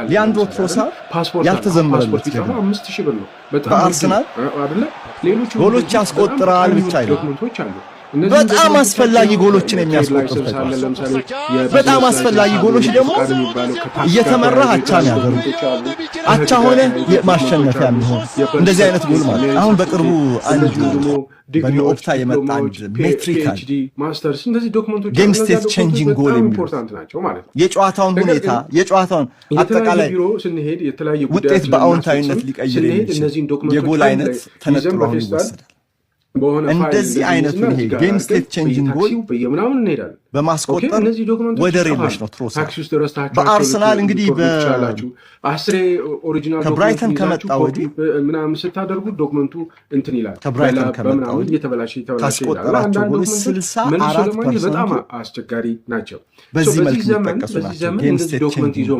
ሊያንድሮ ትሮሳርድ ያልተዘመረለት ቢጠፋ 5000 ብር ነው። በጣም በአርሰናል አይደለ ሌሎች ጎሎች ያስቆጥራል ብቻ አይደለም ዶክመንቶች አሉ። በጣም አስፈላጊ ጎሎችን የሚያስቆጥር በጣም አስፈላጊ ጎሎች ደግሞ እየተመራ አቻ ያደርጉ አቻ ሆነ ማሸነፊያ የሚሆን እንደዚህ አይነት ጎል ማለት አሁን በቅርቡ አንድ በኦፕታ የመጣ አንድ ሜትሪካል ማስተርስ እንደዚህ ዶክመንቶች ጌም ስቴት ቼንጂንግ ጎል ኢምፖርታንት ናቸው ማለት ነው። የጨዋታውን ሁኔታ የጨዋታውን አጠቃላይ ስንሄድ የተለያየ ውጤት በአዎንታዊነት ሊቀይር የሚችል የጎል አይነት ተነጥሎ ይወሰዳል። እንደዚህ አይነቱ ይሄ ጌም ስቴት ቼንጂንግ ጎል በየምናምን እንሄዳለን በማስቆጠር ወደር የለሽ ነው። ትሮሳርድ በአርሰናል እንግዲህ በአስሬ ኦሪጂናል ከብራይተን ከመጣ ወዲህ ምናምን ስታደርጉ ዶክመንቱ እንትን ይላል። ከብራይተን ከመጣ ወዲህ እየተበላሸ ካስቆጠራቸው ጎሎች 64% በጣም አስቸጋሪ ናቸው። በዚህ መልኩ ተጠቀሱ ናቸው። ጌም ስቴት ቼንጂንግ